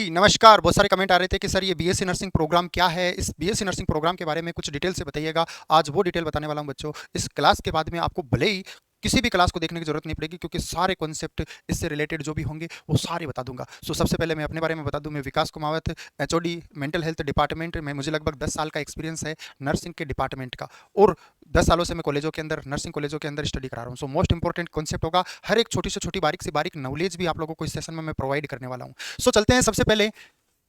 नमस्कार। बहुत सारे कमेंट आ रहे थे कि सर ये बीएससी नर्सिंग प्रोग्राम क्या है? इस बीएससी नर्सिंग प्रोग्राम के बारे में कुछ डिटेल से बताइएगा। आज वो डिटेल बताने वाला हूँ बच्चों। इस क्लास के बाद में आपको भले ही किसी भी क्लास को देखने की ज़रूरत नहीं पड़ेगी, क्योंकि सारे कॉन्सेप्ट इससे रिलेटेड जो भी होंगे वो सारे बता दूंगा। सबसे पहले मैं अपने बारे में बता दूं, मैं Vikas Kumawat, HOD mental health department में मुझे लगभग 10 साल का एक्सपीरियंस है नर्सिंग के डिपार्टमेंट का, और 10 सालों से मैं कॉलेजों के अंदर, नर्सिंग कॉलेजों के अंदर स्टडी करा रहा हूँ। मोस्ट इंपॉर्टेंट कॉन्सेप्ट होगा, हर एक छोटी से छोटी बारीक से बारीक नॉलेज भी आप लोगों को इस सेशन में मैं प्रोवाइड करने वाला हूँ। चलते हैं सबसे पहले,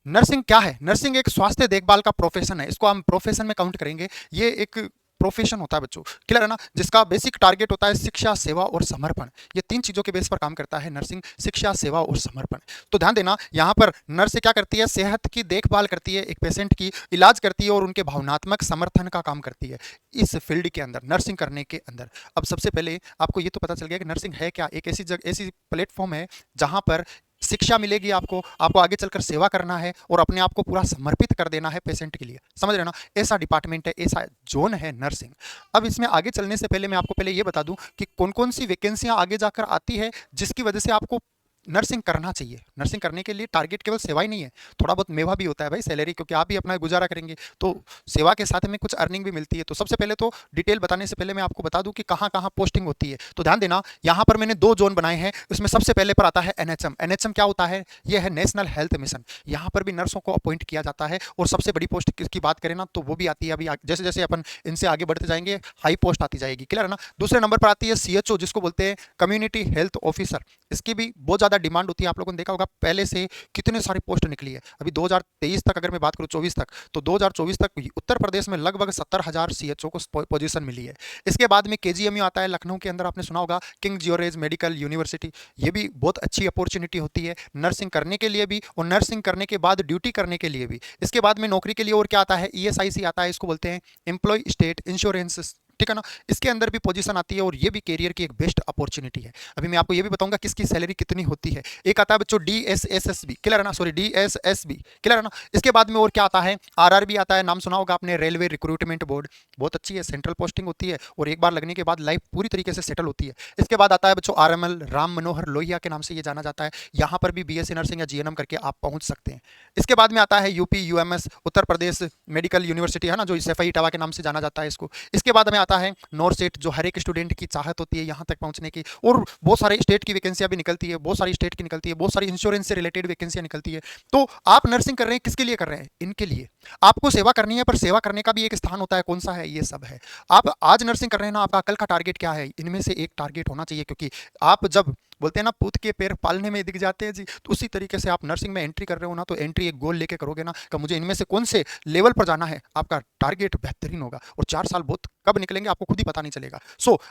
नर्सिंग क्या है? नर्सिंग एक स्वास्थ्य देखभाल का प्रोफेशन है। इसको हम प्रोफेशन में काउंट करेंगे। ये एक प्रोफेशन होता है बच्चों, क्लियर है ना, जिसका बेसिक टारगेट होता है शिक्षा, सेवा और समर्पण। ये तीन चीजों के बेस पर काम करता है नर्सिंग: शिक्षा, सेवा और समर्पण। तो ध्यान देना, यहाँ पर नर्स क्या करती है? सेहत की देखभाल करती है, एक पेशेंट की इलाज करती है और उनके भावनात्मक समर्थन का काम करती है इस फील्ड के अंदर, नर्सिंग करने के अंदर। अब सबसे पहले आपको ये तो पता चल गया कि नर्सिंग है क्या। एक ऐसी जगह, ऐसी प्लेटफॉर्म है जहां पर शिक्षा मिलेगी आपको, आपको आगे चलकर सेवा करना है और अपने आप को पूरा समर्पित कर देना है पेशेंट के लिए। समझ रहे ना? ऐसा डिपार्टमेंट है, ऐसा जोन है नर्सिंग। अब इसमें आगे चलने से पहले मैं आपको पहले ये बता दूं कि कौन कौन सी वैकेंसियां आगे जाकर आती है जिसकी वजह से आपको नर्सिंग करना चाहिए। नर्सिंग करने के लिए टारगेट केवल सेवा ही नहीं है, थोड़ा बहुत मेवा भी होता है भाई, सैलरी, क्योंकि आप भी अपना गुजारा करेंगे तो सेवा के साथ में कुछ अर्निंग भी मिलती है। तो सबसे पहले तो डिटेल बताने से पहले मैं आपको बता दूं कि कहाँ कहाँ पोस्टिंग होती है। तो ध्यान देना, यहाँ पर मैंने 2 जोन बनाए हैं। उसमें सबसे पहले पर आता है एनएचएम। एनएचएम क्या होता है? यह है नेशनल हेल्थ मिशन। यहाँ पर भी नर्सों को अपॉइंट किया जाता है, और सबसे बड़ी पोस्ट की बात करें ना तो वो भी आती है अभी, जैसे जैसे अपन इनसे आगे बढ़ते जाएंगे हाई पोस्ट आती जाएगी, क्लियर है ना। दूसरे नंबर पर आती है सीएचओ, जिसको बोलते हैं कम्युनिटी हेल्थ ऑफिसर। इसकी भी बहुत ज़्यादा डिमांड होती है। आप लोगों ने देखा होगा पहले से कितने सारी पोस्ट निकली है। अभी 2023 तक अगर मैं बात करूं, 24 तक, तो 2024 तक उत्तर प्रदेश में लगभग 70,000 सीएचओ को पोजीशन मिली है। इसके बाद में केजीएमयू आता है लखनऊ के अंदर, आपने सुना होगा, किंग जॉर्ज मेडिकल यूनिवर्सिटी। ये भी बहुत अच्छी अपॉर्चुनिटी होती है नर्सिंग करने के लिए भी, और नर्सिंग करने के बाद ड्यूटी करने के लिए भी। इसके बाद में नौकरी के लिए और क्या आता है? ईएसआईसी आता है, इसको बोलते हैं एम्प्लॉय स्टेट इंश्योरेंस, ठीक है ना। इसके अंदर भी पोजीशन आती है, और ये भी कैरियर की एक बेस्ट अपॉर्चुनिटी है। अभी मैं आपको ये भी बताऊंगा किसकी सैलरी कितनी होती है। एक आता है बच्चों डीएसएसबी, क्लियर है ना, सॉरी डीएसएसबी, क्लियर है ना। इसके बाद में और क्या आता है? आरआरबी आता है, नाम सुना होगा आपने, रेलवे रिक्रूटमेंट बोर्ड। बहुत अच्छी है, सेंट्रल पोस्टिंग होती है, और एक बार लगने के बाद लाइफ पूरी तरीके से सेटल होती है। इसके बाद आता है बच्चों आरएमएल, राम मनोहर लोहिया के नाम से ये जाना जाता है। यहाँ पर भी बीएससी नर्सिंग या जीएनएम करके आप पहुंच सकते हैं। इसके बाद में आता है UP UMS, Uttar Pradesh medical university है ना, जो सैफई इटावा के नाम से जाना जाता है इसको। इसके बाद में आता है नॉर्सेट, जो हर एक स्टूडेंट की चाहत होती है यहाँ तक पहुंचने की, और बहुत सारे स्टेट की वैकेंसियां भी निकलती है, बहुत सारी स्टेट की निकलती है, बहुत सारी इंश्योरेंस से रिलेटेड वैकेंसियां निकलती है। तो आप नर्सिंग कर रहे हैं, किसके लिए कर रहे हैं? इनके लिए। आपको सेवा करनी है, पर सेवा करने का भी एक स्थान होता है, कौन सा है? ये सब है। आप आज नर्सिंग कर रहे हैं ना, आपका कल का टारगेट क्या है? इनमें से एक टारगेट होना चाहिए, क्योंकि आप जब बोलते हैं ना पूत के पैर पालने में दिख जाते हैं जी, तो उसी तरीके से आप नर्सिंग में एंट्री कर रहे हो ना, तो एंट्री एक गोल लेके करोगे ना कि मुझे इनमें से कौन से लेवल पर जाना है, आपका टारगेट बेहतरीन होगा, और 4 साल बहुत कब निकलेंगे आपको खुद ही पता नहीं चलेगा।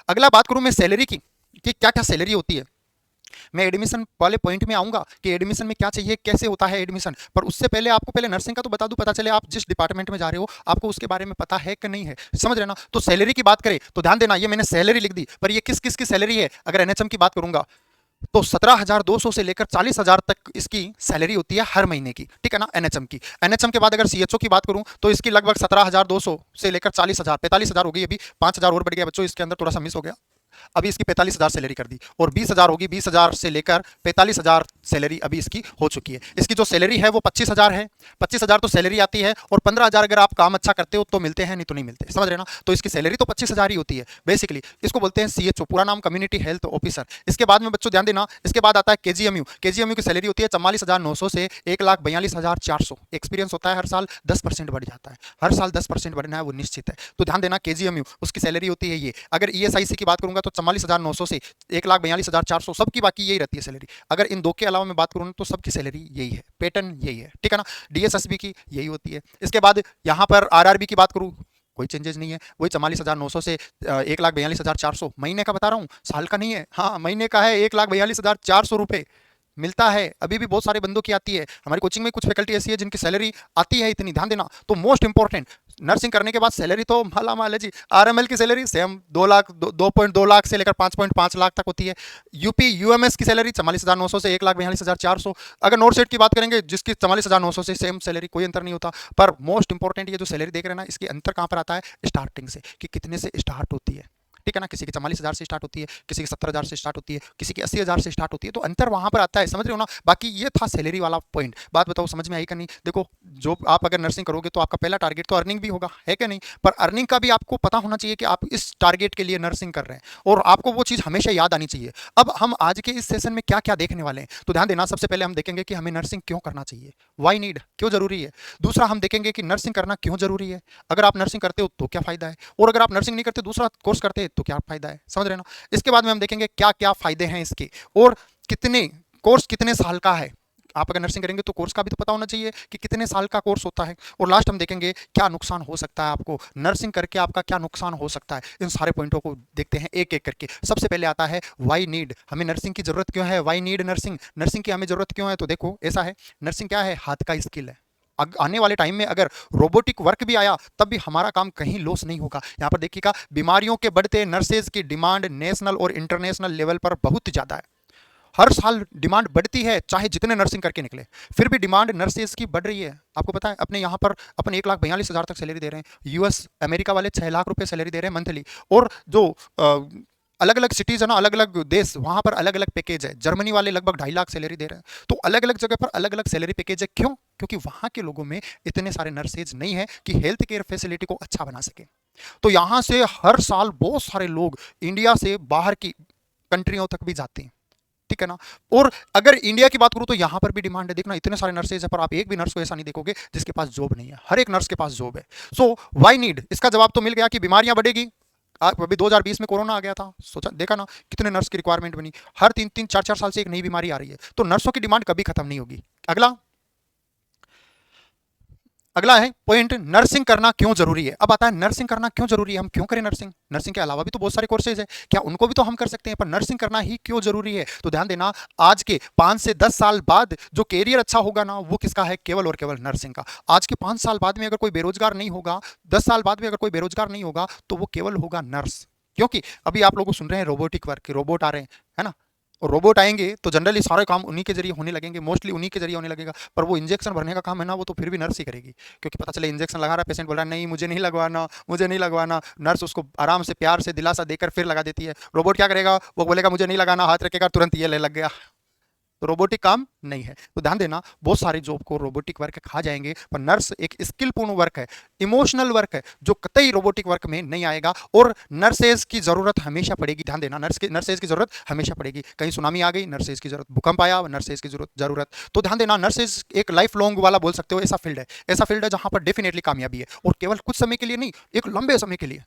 अगला बात करूं मैं सैलरी की, कि क्या क्या सैलरी होती है। मैं एडमिशन वाले पॉइंट में आऊंगा कि एडमिशन में क्या चाहिए, कैसे होता है एडमिशन, पर उससे पहले आपको पहले नर्सिंग का तो बता दूं, पता चले आप जिस डिपार्टमेंट में जा रहे हो आपको उसके बारे में पता है कि नहीं है। समझ रहे ना? तो सैलरी की बात करें तो ध्यान देना, ये मैंने सैलरी लिख दी, पर ये किस किस की सैलरी है? अगर एनएचएम की बात करूंगा तो 17,200 से लेकर 40,000 तक इसकी सैलरी होती है हर महीने की, ठीक है ना, एनएचएम की। एनएचएम के बाद अगर सीएचओ की बात करूं तो इसकी लगभग 17,200 से लेकर 40,000, 45,000 हो गई। अभी 5,000 और बढ़ गया बच्चों, इसके अंदर थोड़ा सा मिस हो गया। अभी इसकी 45,000 सैलरी कर दी, और 20,000 होगी, 20,000 से लेकर 45,000 सैलरी अभी इसकी हो चुकी है। इसकी जो सैलरी है वो 25,000 है। 25,000 तो सैलरी आती है, और 15,000 अगर आप काम अच्छा करते हो तो मिलते हैं, नहीं तो नहीं मिलते। समझ रहे ना? तो इसकी सैलरी तो 25,000 ही होती है बेसिकली। इसको बोलते हैं सीएचओ, पूरा नाम कम्युनिटी हेल्थ ऑफिसर। इसके बाद में बच्चों ध्यान देना, इसके बाद आता है केजीएमयू। केजीएमयू की सैलरी होती है 44,900 से 1,42,400। एक्सपीरियंस होता है, हर साल 10% बढ़ जाता है, हर साल 10% बढ़ना है, वो निश्चित है। तो ध्यान देना, केजीएमयू उसकी सैलरी होती है ये। अगर ईएसआईसी की बात करूंगा तो 44,900 से 1,42,400, सबकी बाकी यही रहती है सैलरी। अगर इन दो के अलावा मैं बात करूं तो सबकी सैलरी यही है, पैटर्न यही है, ठीक है ना। डीएसएसबी की यही होती है। इसके बाद यहां पर आरआरबी की बात करूं, कोई चेंजेस नहीं है, वही 44,900 से 1,42,400। महीने का बता रहा हूँ, साल का नहीं है। हाँ, महीने का है, 1,42,400 रुपए मिलता है। अभी भी बहुत सारे बंदों की आती है, हमारी कोचिंग में कुछ फैकल्टी ऐसी है जिनकी सैलरी आती है इतनी। ध्यान देना, तो मोस्ट इंपॉर्टेंट, नर्सिंग करने के बाद सैलरी तो माला माल है जी। आरएमएल की सैलरी सेम 2 लाख, 2.2 लाख से लेकर 5.5 लाख तक होती है। यूपी यूएमएस की सैलरी 44,900 से 1,42,400। अगर नॉर्थ सेट की बात करेंगे जिसकी 44,900 से सेम सैलरी, कोई अंतर नहीं होता। पर मोस्ट इंपॉर्टेंट ये जो सैलरी देख रहे हैं ना, इसके अंतर कहाँ पर आता है? स्टार्टिंग से, कि कितने से स्टार्ट होती है, ठीक है ना। किसी की 44,000 से स्टार्ट होती है, किसी की 70,000 से स्टार्ट होती है, किसी की 80,000 से स्टार्ट होती है। तो अंतर वहां पर आता है, समझ रहे हो ना। बाकी ये था सैलरी वाला पॉइंट। बात बताओ समझ में आई कि नहीं। देखो, जो आप अगर नर्सिंग करोगे तो आपका पहला टारगेट तो अर्निंग भी होगा, है कि नहीं। पर अर्निंग का भी आपको पता होना चाहिए कि आप इस टारगेट के लिए नर्सिंग कर रहे हैं, और आपको वो चीज़ हमेशा याद आनी चाहिए। अब हम आज के इस सेशन में क्या क्या देखने वाले हैं, तो ध्यान देना। सबसे पहले हम देखेंगे कि हमें नर्सिंग क्यों करना चाहिए, वाई नीड, क्यों जरूरी है। दूसरा हम देखेंगे कि नर्सिंग करना क्यों जरूरी है, अगर आप नर्सिंग करते हो तो क्या फायदा है, और अगर आप नर्सिंग नहीं करते दूसरा कोर्स करते तो क्या फायदा है, समझ रहे हो ना। इसके बाद में हम देखेंगे क्या क्या फायदे हैं इसके, और कितने कोर्स कितने साल का है। आप अगर नर्सिंग करेंगे तो कोर्स का भी तो पता होना चाहिए कि कितने साल का कोर्स होता है। और लास्ट हम देखेंगे क्या नुकसान हो सकता है आपको नर्सिंग करके, आपका क्या नुकसान हो सकता है। इन सारे पॉइंटों को देखते हैं एक एक करके। सबसे पहले आता है वाई नीड, हमें नर्सिंग की जरूरत क्यों है, वाई नीड नर्सिंग, नर्सिंग की हमें जरूरत क्यों है। तो देखो ऐसा है, नर्सिंग क्या है, हाथ का स्किल है। आने वाले टाइम में अगर रोबोटिक वर्क भी आया तब भी हमारा काम कहीं लॉस नहीं होगा। यहाँ पर देखिएगा, बीमारियों के बढ़ते नर्सेज की डिमांड नेशनल और इंटरनेशनल लेवल पर बहुत ज़्यादा है। हर साल डिमांड बढ़ती है, चाहे जितने नर्सिंग करके निकले, फिर भी डिमांड नर्सेज की बढ़ रही है। आपको पता है अपने यहाँ पर अपन 1,42,000 तक सैलरी दे रहे हैं, यूएस अमेरिका वाले 6 लाख रुपए सैलरी दे रहे हैं मंथली। और जो अलग अलग सिटीज है ना, अलग अलग देश, वहां पर अलग अलग पैकेज है। जर्मनी वाले लगभग 2.5 लाख सैलरी दे रहे हैं। तो अलग अलग जगह पर अलग अलग सैलरी पैकेज है। क्यों? क्योंकि वहां के लोगों में इतने सारे नर्सेज नहीं है कि हेल्थ केयर फैसिलिटी को अच्छा बना सके। तो यहां से हर साल बहुत सारे लोग इंडिया से बाहर की कंट्रियों तक भी जाते हैं, ठीक है ना। और अगर इंडिया की बात करूं तो यहां पर भी डिमांड है। देखना इतने सारे नर्सेज है, पर आप एक भी नर्स को ऐसा नहीं देखोगे जिसके पास जॉब नहीं है। हर एक नर्स के पास जॉब है। सो व्हाई नीड, इसका जवाब तो मिल गया कि बीमारियां बढ़ेगी। अभी 2020 में कोरोना आ गया था, सोचा देखा ना कितने नर्स की रिक्वायरमेंट बनी। हर 3-3 4-4 साल से एक नई बीमारी आ रही है। तो नर्सों की डिमांड कभी खत्म नहीं होगी। अगला अगला है पॉइंट, नर्सिंग करना क्यों जरूरी है। अब आता है नर्सिंग करना क्यों जरूरी है, हम क्यों करें नर्सिंग। नर्सिंग के अलावा भी तो बहुत सारे कोर्सेज है, क्या उनको भी तो हम कर सकते हैं, पर नर्सिंग करना ही क्यों जरूरी है। तो ध्यान देना, आज के 5 से 10 साल बाद जो कैरियर अच्छा होगा ना, वो किसका है, केवल और केवल नर्सिंग का। आज के 5 साल बाद में अगर कोई बेरोजगार नहीं होगा, 10 साल बाद में अगर कोई बेरोजगार नहीं होगा, तो वो केवल होगा नर्स। क्योंकि अभी आप लोग सुन रहे हैं रोबोटिक वर्क, रोबोट आ रहे हैं, है ना। और रोबोट आएंगे तो जनरली सारे काम उन्हीं के जरिए होने लगेंगे, मोस्टली उन्हीं के जरिए होने लगेगा। पर वो इंजेक्शन भरने का काम है ना, वो तो फिर भी नर्स ही करेगी। क्योंकि पता चले इंजेक्शन लगा रहा है, पेशेंट बोल रहा है नहीं मुझे नहीं लगवाना, मुझे नहीं लगवाना, नर्स उसको आराम से प्यार से दिलासा देकर फिर लगा देती है। रोबोट क्या करेगा, वो बोलेगा मुझे नहीं लगाना, हाथ रखेगा, तुरंत ये ले लग गया। तो रोबोटिक काम नहीं है। तो ध्यान देना, बहुत सारे जॉब को रोबोटिक वर्क खा जाएंगे, पर नर्स एक स्किलपूर्ण वर्क है, इमोशनल वर्क है, जो कतई रोबोटिक वर्क में नहीं आएगा। और नर्सेज की जरूरत हमेशा पड़ेगी। ध्यान देना, नर्सेज की जरूरत हमेशा पड़ेगी। कहीं सुनामी आ गई, नर्सेज की जरूरत, भूकंप आया, नर्सेज की जरूरत। तो ध्यान देना, नर्सेज एक लाइफ लॉन्ग वाला बोल सकते हो, ऐसा फील्ड है, ऐसा फील्ड है जहां पर डेफिनेटली कामयाबी है, और केवल कुछ समय के लिए नहीं, एक लंबे समय के लिए।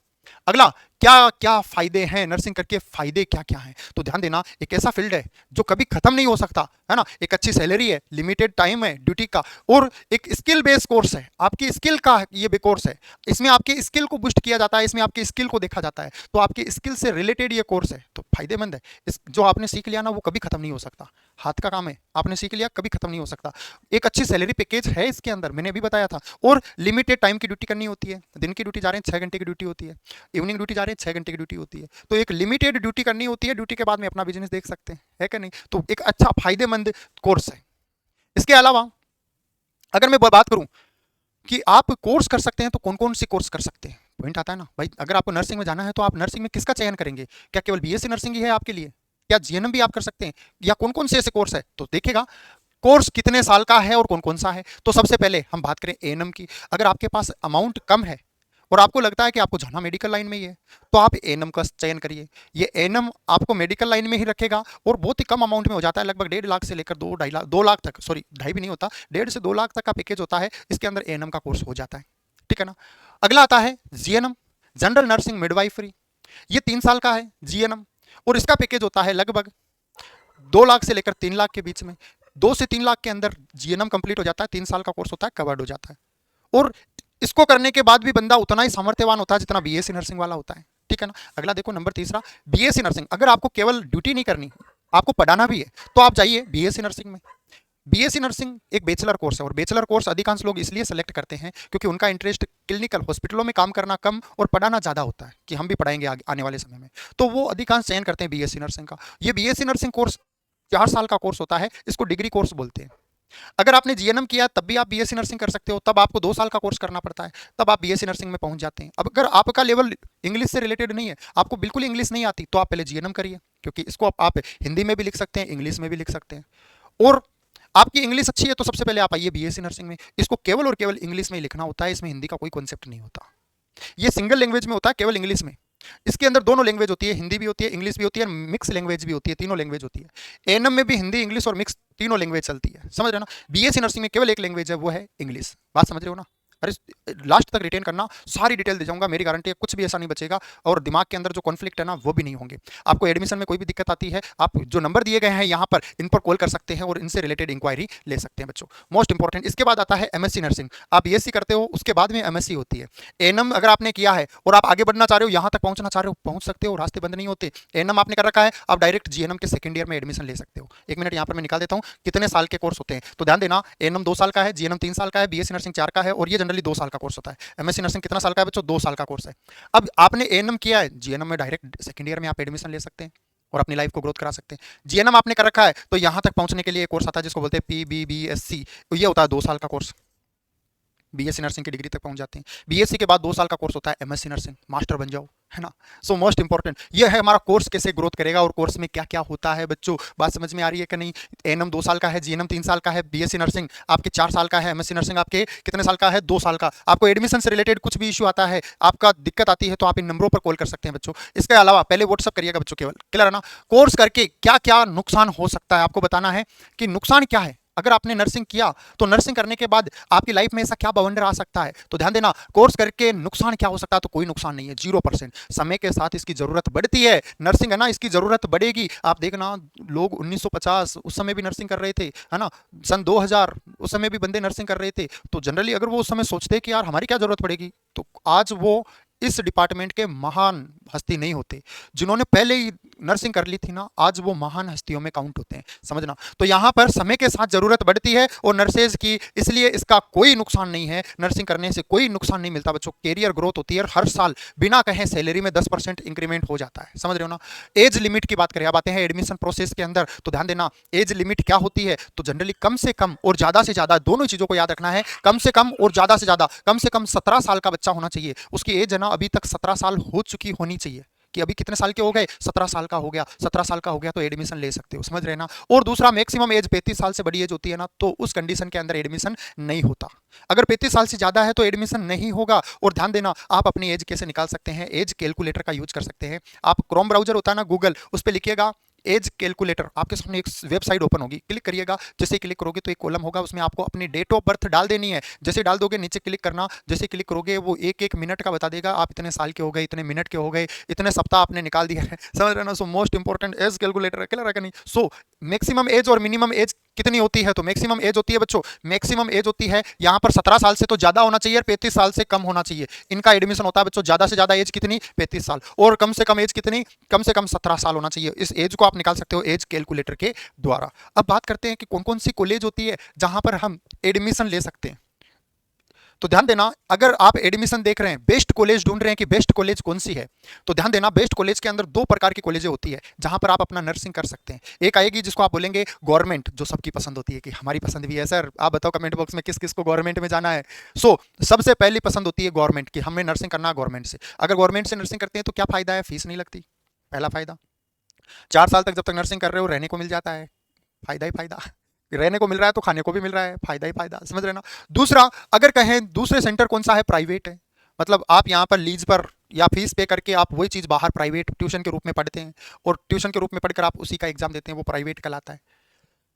अगला, क्या क्या फायदे हैं नर्सिंग करके, फायदे क्या क्या हैं। तो ध्यान देना, एक ऐसा फील्ड है जो कभी खत्म नहीं हो सकता, है ना। एक अच्छी सैलरी है, लिमिटेड टाइम है ड्यूटी का, और एक स्किल बेस्ड कोर्स है, आपकी स्किल का ये भी कोर्स है। इसमें आपके स्किल को बूस्ट किया जाता है, इसमें आपके स्किल को देखा जाता है। तो आपके स्किल से रिलेटेड ये कोर्स है, तो फायदेमंद है। जो आपने सीख लिया ना, वो कभी खत्म नहीं हो सकता। हाथ का काम है, आपने सीख लिया, कभी खत्म नहीं हो सकता। एक अच्छी सैलरी पैकेज है इसके अंदर, मैंने अभी बताया था। और लिमिटेड टाइम की ड्यूटी करनी होती है। दिन की ड्यूटी जा रहे हैं 6 घंटे की ड्यूटी होती है, इवनिंग ड्यूटी जा रहे हैं 6 घंटे की ड्यूटी होती है। तो एक लिमिटेड ड्यूटी करनी होती है, ड्यूटी के बाद में अपना बिजनेस देख सकते हैं, है कि नहीं। तो एक अच्छा फायदेमंद कोर्स है। इसके अलावा अगर मैं बात करूं कि आप कोर्स कर सकते हैं, तो कौन कौन से कोर्स कर सकते हैं, पॉइंट आता है ना भाई। अगर आपको नर्सिंग में जाना है तो आप नर्सिंग में किसका चयन करेंगे, क्या केवल बीएससी नर्सिंग ही है आपके लिए, क्या जीएनएम भी आप कर सकते हैं, या कौन कौन से ऐसे कोर्स है। तो देखिएगा कोर्स कितने साल का है और कौन कौन सा है। तो सबसे पहले हम बात करें एएनएम की। अगर आपके पास अमाउंट कम है और आपको लगता है कि आपको जाना मेडिकल लाइन में ही है, तो आप एएनएम का चयन करिए। ये एएनएम आपको मेडिकल लाइन में ही रखेगा, और बहुत ही कम अमाउंट में हो जाता है, लगभग 1.5 लाख से लेकर 2 लाख तक, सॉरी 2.5 भी नहीं होता, 1.5 से 2 लाख तक का पैकेज होता है। इसके अंदर एएनएम का कोर्स हो जाता है, ठीक है ना। अगला आता है जीएनएम, जनरल नर्सिंग मिडवाइफरी। ये 3 साल का है जीएनएम, और इसका पैकेज होता है लगभग 2 लाख से लेकर 3 लाख के बीच में। 2 से 3 लाख के अंदर जीएनएम कंप्लीट हो जाता है, 3 साल का कोर्स होता है, कवर्ड हो जाता है। और इसको करने के बाद भी बंदा उतना ही सामर्थ्यवान होता है जितना बीएससी नर्सिंग वाला होता है, ठीक है ना। अगला देखो, नंबर तीसरा, बीएससी नर्सिंग। अगर आपको केवल ड्यूटी नहीं करनी, आपको पढ़ाना भी है, तो आप जाइए बीएससी नर्सिंग में। बीएससी नर्सिंग एक बैचलर कोर्स है, और बैचलर कोर्स अधिकांश लोग इसलिए सेलेक्ट करते हैं क्योंकि उनका इंटरेस्ट क्लिनिकल हॉस्पिटलों में काम करना कम और पढ़ाना ज़्यादा होता है, कि हम भी पढ़ाएंगे आने वाले समय में। तो वो अधिकांश चयन करते हैं बीएससी नर्सिंग का। ये बीएससी नर्सिंग कोर्स 4 साल का कोर्स होता है, इसको डिग्री कोर्स बोलते हैं। अगर आपने जीएनएम किया तब भी आप बीएससी नर्सिंग कर सकते हो, तब आपको 2 साल का कोर्स करना पड़ता है, तब आप बीएससी नर्सिंग में पहुंच जाते हैं। अब अगर आपका लेवल इंग्लिश से रिलेटेड नहीं है, आपको बिल्कुल इंग्लिश नहीं आती, तो आप पहले जीएनएम करिए, क्योंकि इसको आप हिंदी में भी लिख सकते हैं, इंग्लिश में भी लिख सकते हैं। और आपकी इंग्लिश अच्छी है तो सबसे पहले आप आइए बीएससी नर्सिंग में। इसको केवल और केवल इंग्लिश में ही लिखना होता है, इसमें हिंदी का कोई कॉन्सेप्ट नहीं होता। ये सिंगल लैंग्वेज में होता है, केवल इंग्लिश में। इसके अंदर दोनों लैंग्वेज होती है, हिंदी भी होती है, इंग्लिश भी होती है, मिक्स लैंग्वेज भी होती है, तीनों लैंग्वेज होती है। एएनएम में भी हिंदी, इंग्लिश और मिक्स तीनों लैंग्वेज चलती है, समझ रहे हो ना। बीएससी नर्सिंग में केवल एक लैंग्वेज है, वो है इंग्लिश। बात समझ रहे हो ना। अरे लास्ट तक रिटेन करना, सारी डिटेल दे जाऊंगा, मेरी गारंटी है, कुछ भी ऐसा नहीं बचेगा और दिमाग के अंदर जो कॉन्फ्लिक्ट है ना वो भी नहीं होंगे। आपको एडमिशन में कोई भी दिक्कत आती है, आप जो नंबर दिए गए हैं यहाँ पर, इन पर कॉल कर सकते हैं और इनसे रिलेटेड इंक्वायरी ले सकते हैं बच्चों। मोस्ट इंपॉर्टेंट, इसके बाद आता है एमएससी नर्सिंग। आप बीएससी करते हो, उसके बाद में एमएससी होती है। एएनएम अगर आपने किया है और आप आगे बढ़ना चाह रहे हो, यहाँ तक पहुंचना चाह रहे हो, पहुंच सकते हो, रास्ते बंद नहीं होते। एएनएम आपने कर रखा है, आप डायरेक्ट जीएनएम के सेकंड ईयर में एडमिशन ले सकते हो। एक मिनट यहाँ पर मैं निकाल देता हूँ कितने साल के कोर्स होते हैं, तो ध्यान देना। एएनएम 2 साल का है, जीएनएम 3 साल का है, बीएससी नर्सिंग 4 का है, और ये जनरली 2 साल का कोर्स होता है। एमएससी नर्सिंग कितना साल का है बच्चों? 2 साल का कोर्स है। अब आपने एएनएम किया है, जीएनएम में डायरेक्ट सेकंड ईयर में आप एडमिशन ले सकते हैं और अपनी लाइफ को ग्रोथ करा सकते हैं। जीएनएम आपने कर रखा है तो यहां तक पहुंचने के लिए कोर्स आता है जिसको बोलते हैं पीबीबीएससी। ये होता है 2 साल का कोर्स, बीएससी नर्सिंग की डिग्री तक पहुंच जाते हैं। बीएससी के बाद 2 साल का कोर्स होता है एमएससी नर्सिंग, मास्टर बन जाओ, है ना। सो मोस्ट इंपॉर्टेंट ये है हमारा कोर्स कैसे ग्रोथ करेगा और कोर्स में क्या क्या होता है बच्चों। बात समझ में आ रही है कि नहीं। एएनएम 2 साल का है, जीएनएम 3 साल का है, बीएससी नर्सिंग आपके 4 साल का है, एमएससी नर्सिंग आपके कितने साल का है? 2 साल का। आपको एडमिशन से रिलेटेड कुछ भी इशू आता है, आपका दिक्कत आती है, तो आप इन नंबरों पर कॉल कर सकते हैं बच्चों। इसके अलावा पहले व्हाट्सअप करिएगा बच्चों, केवल क्लियर है ना। कोर्स करके क्या क्या नुकसान हो सकता है आपको बताना है कि नुकसान क्या है। अगर आपने नर्सिंग किया तो नर्सिंग करने के बाद आपकी लाइफ में ऐसा क्या बवंडर आ सकता है, तो ध्यान देना। कोर्स करके नुकसान क्या हो सकता है, तो कोई नुकसान नहीं है, 0%। समय के साथ इसकी जरूरत बढ़ती है, नर्सिंग है ना, इसकी जरूरत बढ़ेगी। आप देखना, लोग 1950 उस समय भी नर्सिंग कर रहे थे, है ना। सन 2000 उस समय भी बंदे नर्सिंग कर रहे थे। तो जनरली अगर वो उस समय सोचते कि यार हमारी क्या जरूरत पड़ेगी, तो आज वो इस डिपार्टमेंट के महान हस्ती नहीं होते। जिन्होंने पहले ही नर्सिंग कर ली थी ना, आज वो महान हस्तियों में काउंट होते हैं, समझना। तो यहाँ पर समय के साथ जरूरत बढ़ती है और नर्सेज की, इसलिए इसका कोई नुकसान नहीं है। नर्सिंग करने से कोई नुकसान नहीं मिलता बच्चों, कैरियर ग्रोथ होती है, हर साल बिना कहे सैलरी में 10% इंक्रीमेंट हो जाता है, समझ रहे हो ना। एज लिमिट की बात करें, अब आते हैं एडमिशन प्रोसेस के अंदर, तो ध्यान देना एज लिमिट क्या होती है। तो जनरली कम से कम और ज्यादा से ज्यादा, दोनों चीजों को याद रखना है, कम से कम और ज्यादा से ज्यादा, कम से कम 17 साल का बच्चा होना चाहिए। उसकी एज है ना अभी तक 17 साल हो चुकी होनी चाहिए, कि अभी कितने साल के हो गए, 17 साल का हो गया, 17 साल का हो गया तो एडमिशन ले सकते हो, समझ रहे ना। और दूसरा, मैक्सिमम एज 35 साल से बड़ी एज होती है ना, तो उस कंडीशन के अंदर एडमिशन नहीं होता। अगर 35 साल से ज्यादा है तो एडमिशन नहीं होगा। और ध्यान देना, आप अपनी एज कैसे निकाल सकते हैं, एज कैलकुलेटर का यूज कर सकते हैं। आप क्रोम ब्राउजर होता है ना गूगल, उस पर लिखिएगा एज कैलकुलेटर, आपके सामने एक वेबसाइट ओपन होगी, क्लिक करिएगा। जैसे क्लिक करोगे तो एक कॉलम होगा, उसमें आपको अपनी डेट ऑफ बर्थ डाल देनी है। जैसे डाल दोगे नीचे क्लिक करना, जैसे क्लिक करोगे वो एक एक मिनट का बता देगा, आप इतने साल के हो गए, इतने मिनट के हो गए, इतने सप्ताह आपने निकाल दिया है, समझ रहे ना। So most important age calculator, clear है कि नहीं। सो मैक्सिमम एज और मिनिमम एज कितनी होती है, तो मैक्सिमम एज होती है बच्चों, मैक्सिमम एज होती है यहाँ पर 17 साल से तो ज्यादा होना चाहिए और 35 साल से कम होना चाहिए। इनका एडमिशन होता है बच्चों। ज्यादा से ज्यादा एज कितनी, 35 साल, और कम से कम एज कितनी, कम से कम 17 साल होना चाहिए। इस एज को आप निकाल सकते हो एज कैलकुलेटर के द्वारा। अब बात करते हैं कि कौन कौन सी कॉलेज होती है जहां पर हम एडमिशन ले सकते हैं। तो ध्यान देना, अगर आप एडमिशन देख रहे हैं, बेस्ट कॉलेज ढूंढ रहे हैं कि बेस्ट कॉलेज कौन सी है, तो ध्यान देना, बेस्ट कॉलेज के अंदर 2 प्रकार की कॉलेजें होती है जहां पर आप अपना नर्सिंग कर सकते हैं। एक आएगी जिसको आप बोलेंगे गवर्नमेंट, जो सबकी पसंद होती है, कि हमारी पसंद भी है सर। आप बताओ कमेंट बॉक्स में किस किस को गवर्नमेंट में जाना है। सो सबसे पहली पसंद होती है गवर्नमेंट, कि हमें नर्सिंग करना है गवर्नमेंट से। अगर गवर्नमेंट से नर्सिंग करते हैं तो क्या फायदा है, फीस नहीं लगती, पहला फायदा। 4 साल तक जब तक नर्सिंग कर रहे हो रहने को मिल जाता है, फायदा ही फायदा। रहने को मिल रहा है तो खाने को भी मिल रहा है, फायदा ही फायदा, समझ रहे ना। दूसरा, अगर कहें दूसरे सेंटर कौन सा है, प्राइवेट है। मतलब आप यहाँ पर लीज पर या फीस पे करके आप वही चीज़ बाहर प्राइवेट ट्यूशन के रूप में पढ़ते हैं, और ट्यूशन के रूप में पढ़कर आप उसी का एग्जाम देते हैं, वो प्राइवेट कहलाता है।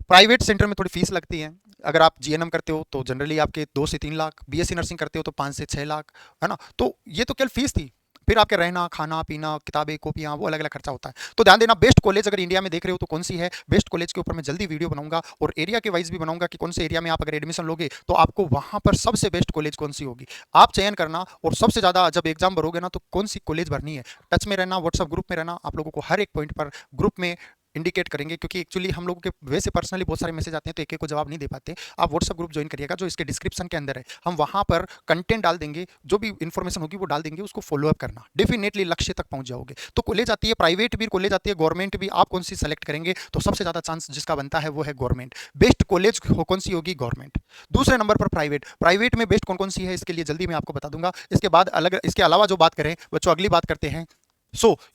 प्राइवेट सेंटर में थोड़ी फीस लगती है। अगर आप जीएनएम करते हो तो जनरली आपके 2 से 3 लाख, बीएससी नर्सिंग करते हो तो 5 से 6 लाख, है ना। तो ये तो केवल फीस थी, फिर आपके रहना, खाना पीना, किताबें, कॉपियाँ, वो अलग अलग खर्चा होता है। तो ध्यान देना, बेस्ट कॉलेज अगर इंडिया में देख रहे हो तो कौन सी है, बेस्ट कॉलेज के ऊपर मैं जल्दी वीडियो बनाऊंगा, और एरिया के वाइज भी बनाऊंगा कि कौन से एरिया में आप अगर एडमिशन लोगे तो आपको वहां पर सबसे बेस्ट कॉलेज कौन सी होगी, आप चयन करना। और सबसे ज्यादा जब एग्जाम भरोगे ना तो कौन सी कॉलेज भरनी है, टच में रहना, व्हाट्सअप ग्रुप में रहना, आप लोगों को हर एक पॉइंट पर ग्रुप में इंडिकेट करेंगे, क्योंकि एक्चुअली हम लोगों के वैसे पर्सनली बहुत सारे मैसेज आते हैं तो एक-एक को जवाब नहीं दे पाते। आप व्हाट्सएप ग्रुप जॉइन करिएगा जो इसके डिस्क्रिप्शन के अंदर है। हम वहाँ पर कंटेंट डाल देंगे, जो भी इन्फॉर्मेशन होगी वो डाल देंगे, उसको फॉलो अप करना। डेफिनिटली लक्ष्य तक पहुँच जाओगे। तो कॉलेज आती है प्राइवेट भी, कॉलेज आती है गवर्नमेंट भी, आप कौन-सी सेलेक्ट करेंगे? तो सबसे ज़्यादा चांस जिसका बनता है वो है गवर्नमेंट। बेस्ट कॉलेज कौन-सी होगी? गवर्नमेंट। दूसरे नंबर पर प्राइवेट। प्राइवेट में बेस्ट कौन-कौन सी है इसके लिए जल्दी मैं आपको बता दूँगा। इसके बाद अलग इसके अलावा जो बात करें बच्चों, अगली बात करते हैं।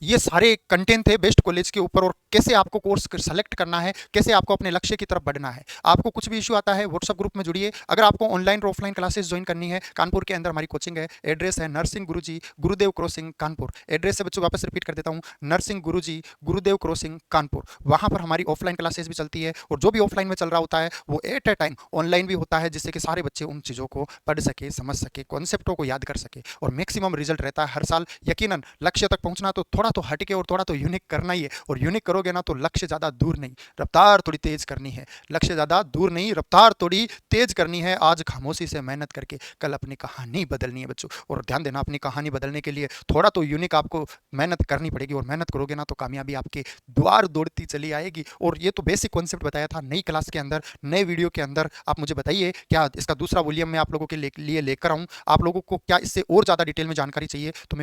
ये सारे कंटेंट थे बेस्ट कॉलेज के ऊपर, और कैसे आपको कोर्स सेलेक्ट करना है, कैसे आपको अपने लक्ष्य की तरफ बढ़ना है। आपको कुछ भी इश्यू आता है व्हाट्सएप ग्रुप में जुड़िए। अगर आपको ऑनलाइन और ऑफलाइन क्लासेस ज्वाइन करनी है, कानपुर के अंदर हमारी कोचिंग है। एड्रेस है नरसिंह गुरुजी गुरुदेव क्रॉसिंग कानपुर। एड्रेस है बच्चों, वापस रिपीट कर देता हूँ, नरसिंह गुरुजी गुरुदेव क्रॉसिंग कानपुर। वहाँ पर हमारी ऑफलाइन क्लासेस भी चलती है, और जो भी ऑफलाइन में चल रहा होता है वो एट ए टाइम ऑनलाइन भी होता है, जिससे कि सारे बच्चे उन चीज़ों को पढ़ सके, समझ सके, कॉन्सेप्टों को याद कर सके, और मैक्सिमम रिजल्ट रहता है हर साल। यकीनन लक्ष्य तक पहुंचना तो थोड़ा तो हटके और थोड़ा तो यूनिक करना ही है, और यूनिक करोगे ना तो लक्ष्य ज़्यादा दूर नहीं, रफ्तार थोड़ी तेज करनी है। लक्ष्य ज़्यादा दूर नहीं, रफ्तार थोड़ी तेज करनी है। आज खामोशी से मेहनत करके कल अपनी कहानी बदलनी है बच्चों। और ध्यान देना, अपनी कहानी बदलने के लिए थोड़ा तो यूनिक आपको मेहनत करनी पड़ेगी, और मेहनत करोगे ना तो कामयाबी आपके द्वार दौड़ती चली आएगी। और ये तो बेसिक कॉन्सेप्ट बताया था नई क्लास के अंदर, नए वीडियो के अंदर। आप मुझे बताइए क्या इसका दूसरा वॉल्यूम मैं आप लोगों के लिए लेकर आऊँ? आप लोगों को क्या इससे और ज़्यादा डिटेल में जानकारी चाहिए तो मैं